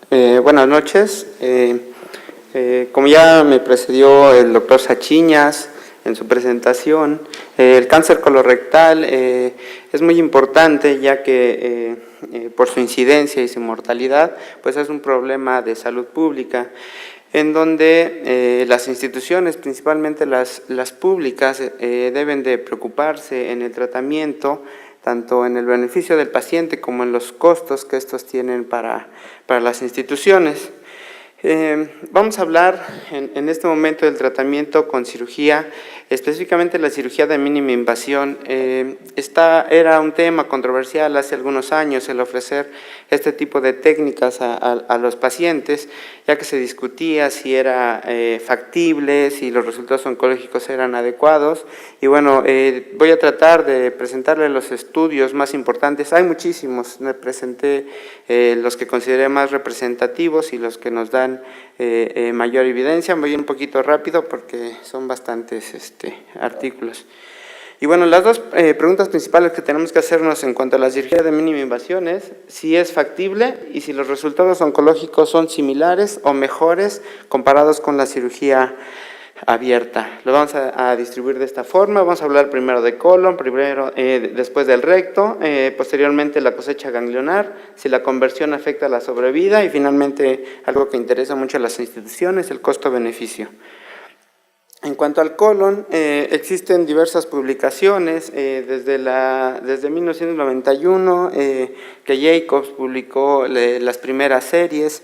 Buenas noches. Como ya me precedió el doctor Sachiñas en su presentación, el cáncer colorectal es muy importante, ya que por su incidencia y su mortalidad, pues es un problema de salud pública, en donde las instituciones, principalmente las públicas, deben de preocuparse en el tratamiento, tanto en el beneficio del paciente como en los costos que estos tienen para las instituciones. Vamos a hablar en este momento del tratamiento con cirugía, específicamente la cirugía de mínima invasión. Era un tema controversial hace algunos años el ofrecer este tipo de técnicas a los pacientes, ya que se discutía si era factible, si los resultados oncológicos eran adecuados. Y bueno, voy a tratar de presentarles los estudios más importantes. Hay muchísimos, me presenté los que consideré más representativos y los que nos dan mayor evidencia. Voy un poquito rápido porque son bastantes artículos. Y bueno, las dos preguntas principales que tenemos que hacernos en cuanto a la cirugía de mínima invasión es si es factible y si los resultados oncológicos son similares o mejores comparados con la cirugía abierta. Lo vamos a distribuir de esta forma. Vamos a hablar primero de colon, después del recto, posteriormente la cosecha ganglionar, si la conversión afecta la sobrevida y finalmente algo que interesa mucho a las instituciones, el costo-beneficio. En cuanto al colon, existen diversas publicaciones, desde 1991, que Jacobs publicó las primeras series,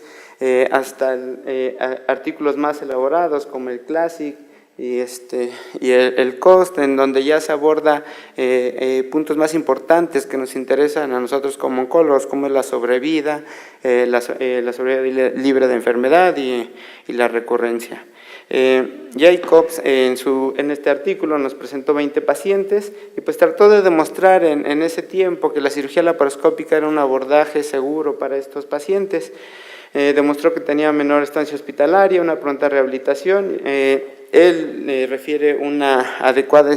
hasta artículos más elaborados como el Classic y el COST, en donde ya se aborda puntos más importantes que nos interesan a nosotros como oncólogos, como es la sobrevida, la sobrevida libre de enfermedad y la recurrencia. Jacobs en este artículo nos presentó 20 pacientes y pues trató de demostrar en ese tiempo que la cirugía laparoscópica era un abordaje seguro para estos pacientes. Demostró que tenía menor estancia hospitalaria, una pronta rehabilitación. Él refiere una adecuada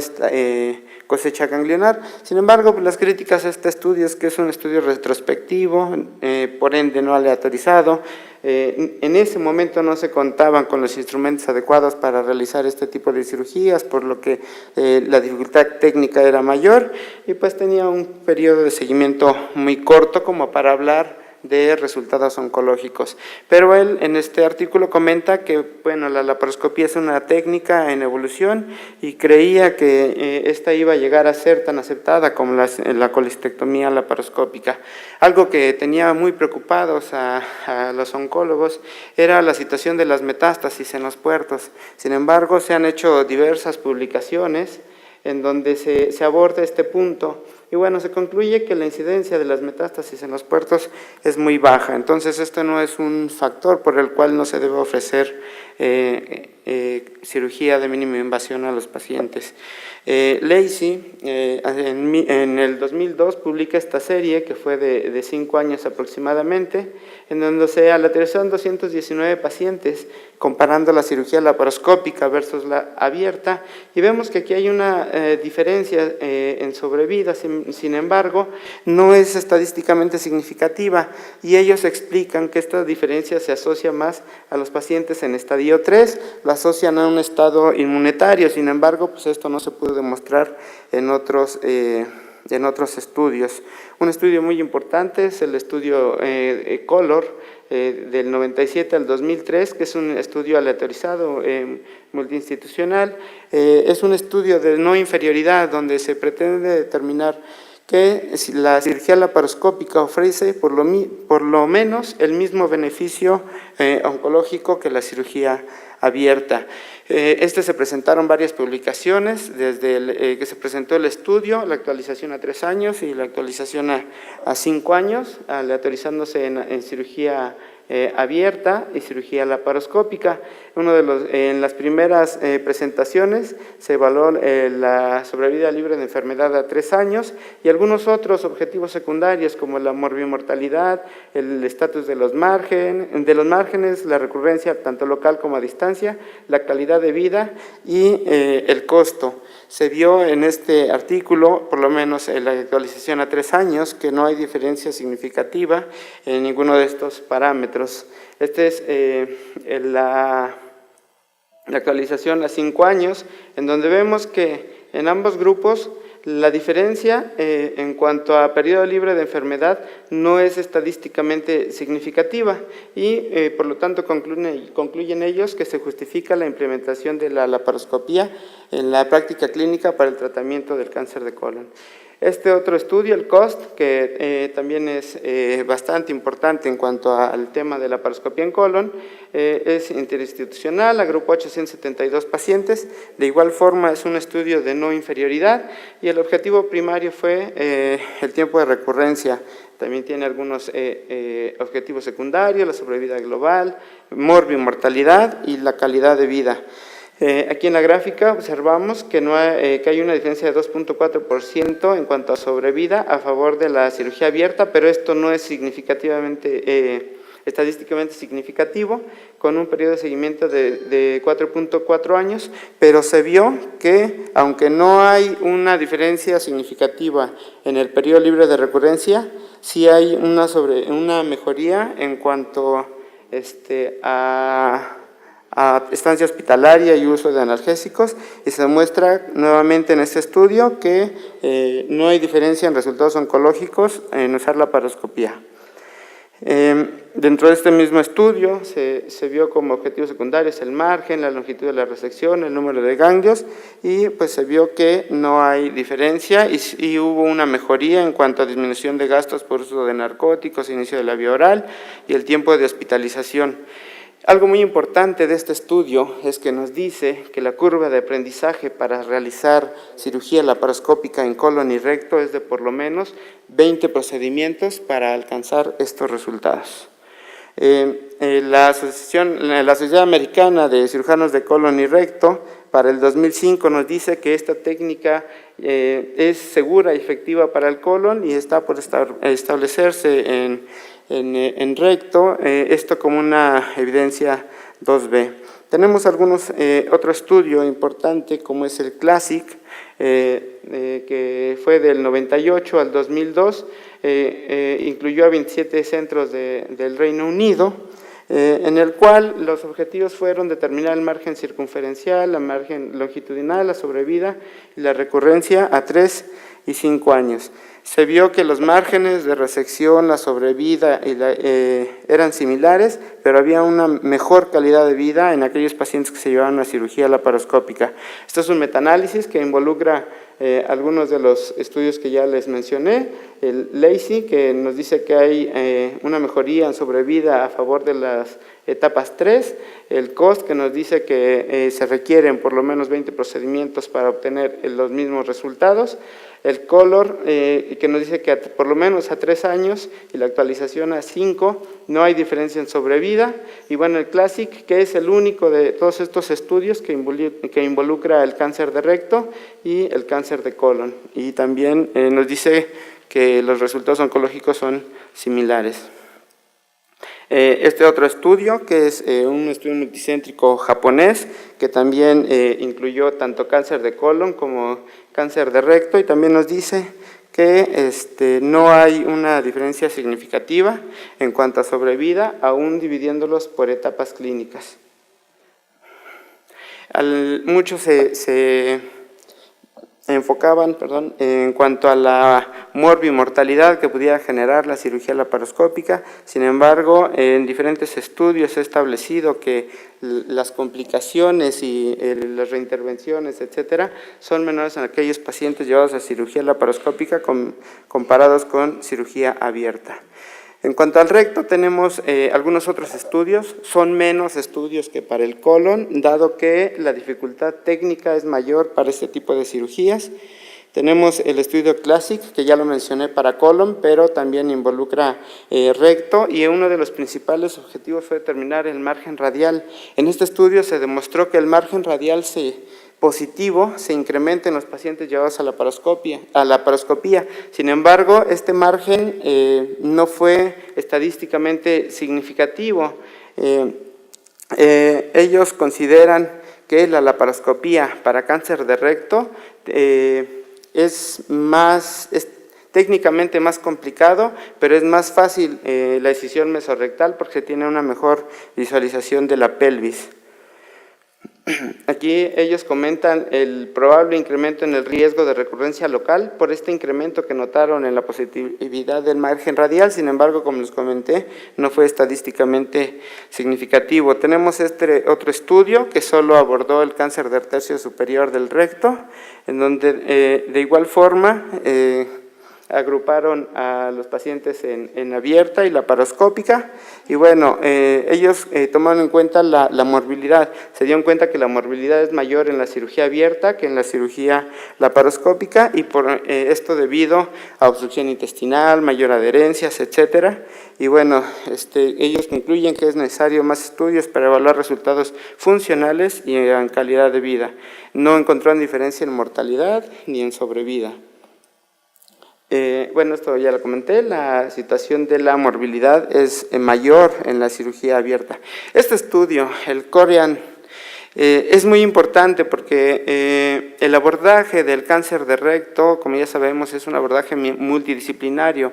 cosecha ganglionar. Sin embargo, pues, las críticas a este estudio es que es un estudio retrospectivo, por ende no aleatorizado. En ese momento no se contaban con los instrumentos adecuados para realizar este tipo de cirugías, por lo que la dificultad técnica era mayor y pues tenía un periodo de seguimiento muy corto como para hablar de resultados oncológicos. Pero él en este artículo comenta que bueno, la laparoscopía es una técnica en evolución y creía que esta iba a llegar a ser tan aceptada como la colistectomía laparoscópica. Algo que tenía muy preocupados a los oncólogos era la situación de las metástasis en los puertos. Sin embargo, se han hecho diversas publicaciones en donde se aborda este punto. Y bueno, se concluye que la incidencia de las metástasis en los puertos es muy baja. Entonces, esto no es un factor por el cual no se debe ofrecer cirugía de mínima invasión a los pacientes. Lacey, en el 2002, publica esta serie, que fue de 5 años aproximadamente, en donde se aleatorizaron 219 pacientes, comparando la cirugía laparoscópica versus la abierta, y vemos que aquí hay una diferencia en sobrevida. Sin embargo, no es estadísticamente significativa, y ellos explican que esta diferencia se asocia más a los pacientes en estadio 3, lo asocian a un estado inmunitario. Sin embargo, pues esto no se pudo demostrar en otros estudios. Un estudio muy importante es el estudio Color, del 97 al 2003, que es un estudio aleatorizado multiinstitucional. Es un estudio de no inferioridad donde se pretende determinar que la cirugía laparoscópica ofrece por lo menos el mismo beneficio oncológico que la cirugía abierta. Se presentaron varias publicaciones, desde que se presentó el estudio, la actualización a 3 años y la actualización a 5 años, aleatorizándose en cirugía abierta y cirugía laparoscópica. En las primeras presentaciones se evaluó la sobrevida libre de enfermedad a 3 años y algunos otros objetivos secundarios como la morbimortalidad, el estatus de los márgenes, la recurrencia tanto local como a distancia, la calidad de vida y el costo. Se vio en este artículo, por lo menos en la actualización a 3 años, que no hay diferencia significativa en ninguno de estos parámetros. parámetros. Esta es la actualización a 5 años, en donde vemos que en ambos grupos la diferencia en cuanto a periodo libre de enfermedad no es estadísticamente significativa y por lo tanto concluyen ellos que se justifica la implementación de la laparoscopía en la práctica clínica para el tratamiento del cáncer de colon. Este otro estudio, el COST, que también es bastante importante en cuanto al tema de la laparoscopía en colon, es interinstitucional, agrupó 872 pacientes, de igual forma es un estudio de no inferioridad y el objetivo primario fue el tiempo de recurrencia. También tiene algunos objetivos secundarios, la sobrevida global, morbimortalidad y la calidad de vida. Aquí en la gráfica observamos que hay una diferencia de 2.4% en cuanto a sobrevida a favor de la cirugía abierta, pero esto no es estadísticamente significativo, con un periodo de seguimiento de 4.4 años, pero se vio que, aunque no hay una diferencia significativa en el periodo libre de recurrencia, sí hay una mejoría en cuanto a estancia hospitalaria y uso de analgésicos, y se demuestra nuevamente en este estudio que no hay diferencia en resultados oncológicos en usar la laparoscopía. Dentro de este mismo estudio se vio como objetivos secundarios el margen, la longitud de la resección, el número de ganglios, y pues se vio que no hay diferencia y hubo una mejoría en cuanto a disminución de gastos por uso de narcóticos, inicio de la vía oral y el tiempo de hospitalización. Algo muy importante de este estudio es que nos dice que la curva de aprendizaje para realizar cirugía laparoscópica en colon y recto es de por lo menos 20 procedimientos para alcanzar estos resultados. La Sociedad Americana de Cirujanos de Colon y Recto para el 2005 nos dice que esta técnica es segura y efectiva para el colon y está por establecerse en recto, esto como una evidencia 2B. Tenemos otro estudio importante como es el CLASSIC, que fue del 98 al 2002, incluyó a 27 centros del Reino Unido, en el cual los objetivos fueron determinar el margen circunferencial, la margen longitudinal, la sobrevida y la recurrencia a 3 y 5 años. Se vio que los márgenes de resección, la sobrevida eran similares, pero había una mejor calidad de vida en aquellos pacientes que se llevaban a cirugía laparoscópica. Esto es un metaanálisis que involucra algunos de los estudios que ya les mencioné, el LACI, que nos dice que hay una mejoría en sobrevida a favor de las etapas 3, el COST, que nos dice que se requieren por lo menos 20 procedimientos para obtener los mismos resultados, el COLOR, que nos dice que por lo menos a 3 años y la actualización a 5 no hay diferencia en sobrevida, y bueno, el CLASSIC, que es el único de todos estos estudios que involucra el cáncer de recto y el cáncer de colon, y también nos dice que los resultados oncológicos son similares. Este otro estudio, que es un estudio multicéntrico japonés, que también incluyó tanto cáncer de colon como cáncer de recto, y también nos dice que no hay una diferencia significativa en cuanto a sobrevida, aún dividiéndolos por etapas clínicas. Muchos se enfocaban en cuanto a la morbimortalidad que pudiera generar la cirugía laparoscópica. Sin embargo, en diferentes estudios se ha establecido que las complicaciones y las reintervenciones, etcétera, son menores en aquellos pacientes llevados a cirugía laparoscópica comparados con cirugía abierta. En cuanto al recto, tenemos algunos otros estudios, son menos estudios que para el colon, dado que la dificultad técnica es mayor para este tipo de cirugías. Tenemos el estudio CLASSIC, que ya lo mencioné para colon, pero también involucra recto, y uno de los principales objetivos fue determinar el margen radial. En este estudio se demostró que el margen radial positivo se incrementa en los pacientes llevados a la laparoscopía. Sin embargo, este margen no fue estadísticamente significativo. Ellos consideran que la laparoscopía para cáncer de recto técnicamente más complicado, pero es más fácil la excisión mesorrectal porque se tiene una mejor visualización de la pelvis. Aquí ellos comentan el probable incremento en el riesgo de recurrencia local por este incremento que notaron en la positividad del margen radial. Sin embargo, como les comenté, no fue estadísticamente significativo. Tenemos este otro estudio que solo abordó el cáncer del tercio superior del recto, en donde de igual forma agruparon a los pacientes en abierta y laparoscópica, y bueno, ellos tomaron en cuenta la morbilidad. Se dieron cuenta que la morbilidad es mayor en la cirugía abierta que en la cirugía laparoscópica, y por esto debido a obstrucción intestinal, mayor adherencias, etcétera. Y bueno, ellos concluyen que es necesario más estudios para evaluar resultados funcionales y en calidad de vida. No encontraron diferencia en mortalidad ni en sobrevida. Bueno, esto ya lo comenté, la situación de la morbilidad es mayor en la cirugía abierta. Este estudio, el Korean, es muy importante porque el abordaje del cáncer de recto, como ya sabemos, es un abordaje multidisciplinario.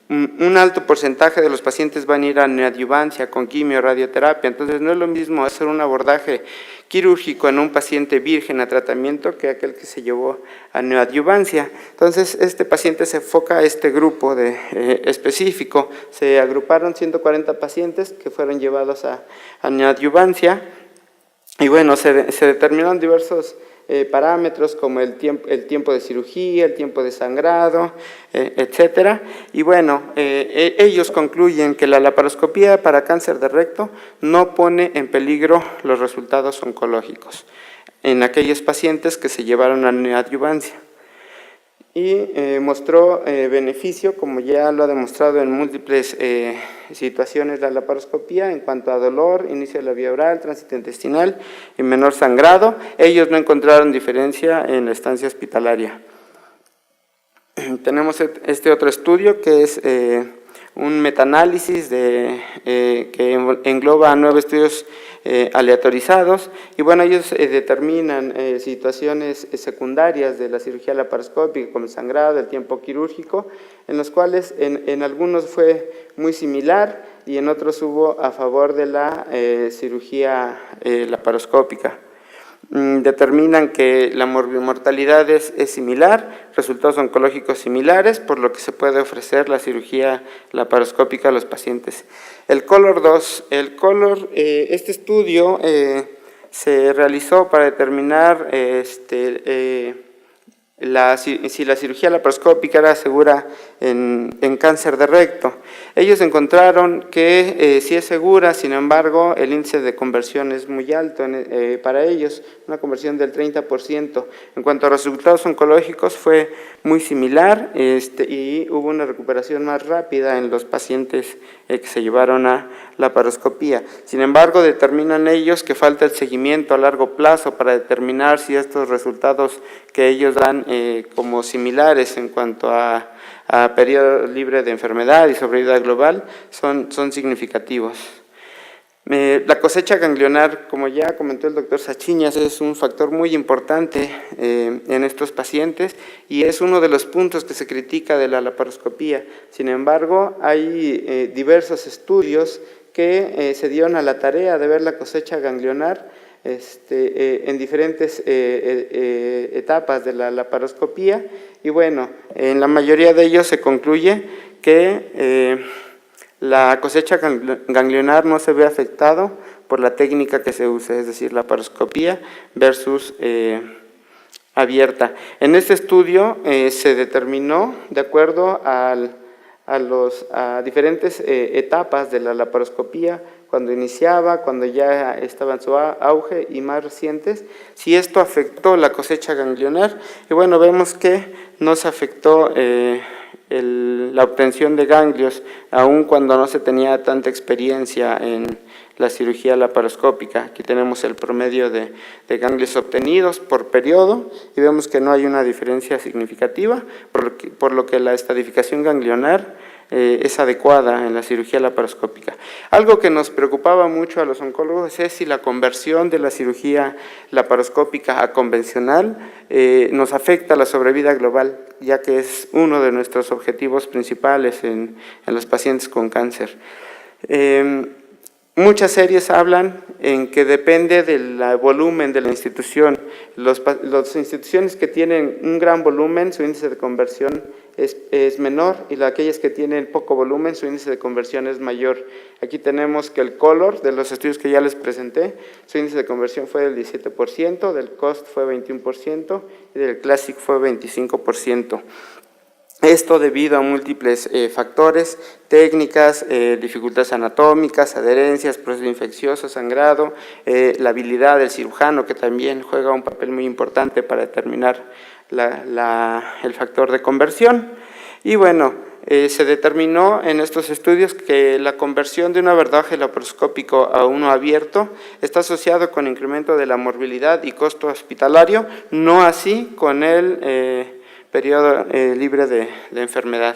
Un alto porcentaje de los pacientes van a ir a neoadyuvancia con quimio, radioterapia, entonces no es lo mismo hacer un abordaje quirúrgico en un paciente virgen a tratamiento que aquel que se llevó a neoadyuvancia. Entonces, este paciente se enfoca a este grupo específico. Se agruparon 140 pacientes que fueron llevados a neoadyuvancia, y bueno, se determinaron diversos parámetros como el tiempo de cirugía, el tiempo de sangrado, etcétera. Y bueno, ellos concluyen que la laparoscopía para cáncer de recto no pone en peligro los resultados oncológicos en aquellos pacientes que se llevaron a neoadyuvancia. Y mostró beneficio, como ya lo ha demostrado en múltiples situaciones la laparoscopía, en cuanto a dolor, inicio de la vía oral, tránsito intestinal y menor sangrado. Ellos no encontraron diferencia en la estancia hospitalaria. Tenemos este otro estudio que es un metaanálisis que engloba 9 estudios aleatorizados, y bueno, ellos determinan situaciones secundarias de la cirugía laparoscópica como el sangrado, el tiempo quirúrgico, en los cuales en algunos fue muy similar y en otros hubo a favor de la cirugía laparoscópica. Determinan que la mortalidad es similar, resultados oncológicos similares, por lo que se puede ofrecer la cirugía laparoscópica a los pacientes. El COLOR 2, este estudio se realizó para determinar si la cirugía laparoscópica era segura en cáncer de recto. Ellos encontraron que sí es segura, sin embargo, el índice de conversión es muy alto para ellos, una conversión del 30%. En cuanto a resultados oncológicos, fue muy similar y hubo una recuperación más rápida en los pacientes que se llevaron a laparoscopía. Sin embargo, determinan ellos que falta el seguimiento a largo plazo para determinar si estos resultados que ellos dan como similares en cuanto a periodo libre de enfermedad y sobrevida global son significativos. La cosecha ganglionar, como ya comentó el doctor Sachiñas, es un factor muy importante en estos pacientes y es uno de los puntos que se critica de la laparoscopía. Sin embargo, hay diversos estudios que se dieron a la tarea de ver la cosecha ganglionar en diferentes etapas de la laparoscopía, y bueno, en la mayoría de ellos se concluye que la cosecha ganglionar no se ve afectado por la técnica que se usa, es decir, laparoscopía versus abierta. En este estudio se determinó, de acuerdo a diferentes etapas de la laparoscopía, cuando iniciaba, cuando ya estaba en su auge y más recientes, si esto afectó la cosecha ganglionar. Y bueno, vemos que no se afectó la obtención de ganglios, aun cuando no se tenía tanta experiencia en la cirugía laparoscópica. Aquí tenemos el promedio de ganglios obtenidos por periodo y vemos que no hay una diferencia significativa, por lo que la estratificación ganglionar es adecuada en la cirugía laparoscópica. Algo que nos preocupaba mucho a los oncólogos es si la conversión de la cirugía laparoscópica a convencional nos afecta la sobrevida global, ya que es uno de nuestros objetivos principales en los pacientes con cáncer. Muchas series hablan en que depende del volumen de la institución. Las instituciones que tienen un gran volumen, su índice de conversión es menor, y aquellas que tienen poco volumen, su índice de conversión es mayor. Aquí tenemos que el Color, de los estudios que ya les presenté, su índice de conversión fue del 17%, del COST fue 21% y del Classic fue 25%. Esto debido a múltiples factores, técnicas, dificultades anatómicas, adherencias, proceso infeccioso, sangrado, la habilidad del cirujano, que también juega un papel muy importante para determinar el factor de conversión. Y bueno, se determinó en estos estudios que la conversión de un abordaje laparoscópico a uno abierto está asociado con incremento de la morbilidad y costo hospitalario, no así con el periodo libre de enfermedad.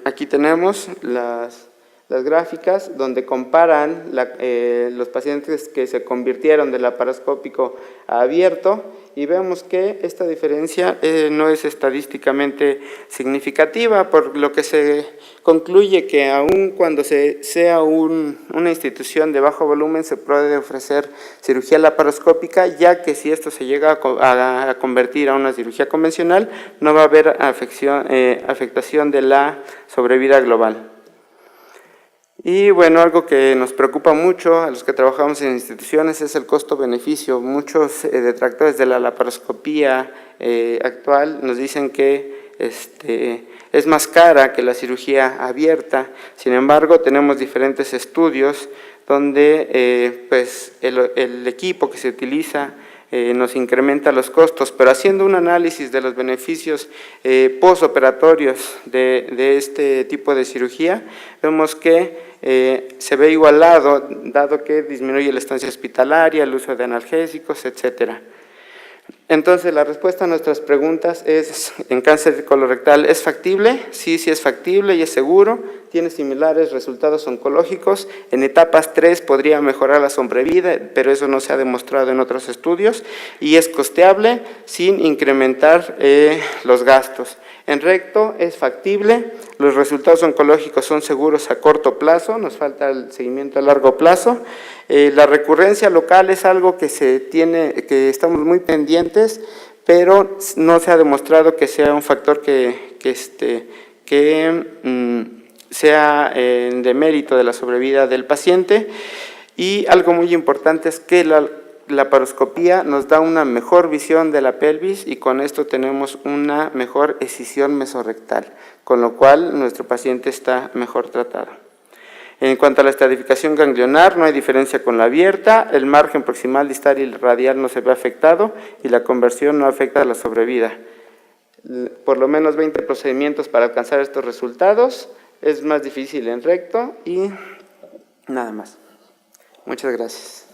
Aquí tenemos las gráficas donde comparan los pacientes que se convirtieron de laparoscópico a abierto, y vemos que esta diferencia no es estadísticamente significativa, por lo que se concluye que aun cuando sea una institución de bajo volumen se puede ofrecer cirugía laparoscópica, ya que si esto se llega a convertir a una cirugía convencional, no va a haber afectación de la sobrevida global. Y bueno, algo que nos preocupa mucho a los que trabajamos en instituciones es el costo-beneficio. Muchos detractores de la laparoscopía actual nos dicen que es más cara que la cirugía abierta. Sin embargo, tenemos diferentes estudios donde pues el equipo que se utiliza nos incrementa los costos, pero haciendo un análisis de los beneficios postoperatorios de este tipo de cirugía, vemos que se ve igualado, dado que disminuye la estancia hospitalaria, el uso de analgésicos, etcétera. Entonces, la respuesta a nuestras preguntas es: ¿en cáncer colorectal es factible? Sí, sí es factible y es seguro. Tiene similares resultados oncológicos. En etapas 3 podría mejorar la sobrevida, pero eso no se ha demostrado en otros estudios. Y es costeable sin incrementar los gastos. En recto es factible, los resultados oncológicos son seguros a corto plazo, nos falta el seguimiento a largo plazo. La recurrencia local es algo que estamos muy pendientes, pero no se ha demostrado que sea un factor que sea en demérito de la sobrevida del paciente. Y algo muy importante es que la laparoscopía nos da una mejor visión de la pelvis, y con esto tenemos una mejor escisión mesorrectal, con lo cual nuestro paciente está mejor tratado. En cuanto a la estratificación ganglionar, no hay diferencia con la abierta, el margen proximal, distal y radial no se ve afectado, y la conversión no afecta a la sobrevida. Por lo menos 20 procedimientos para alcanzar estos resultados. Es más difícil en recto y nada más. Muchas gracias.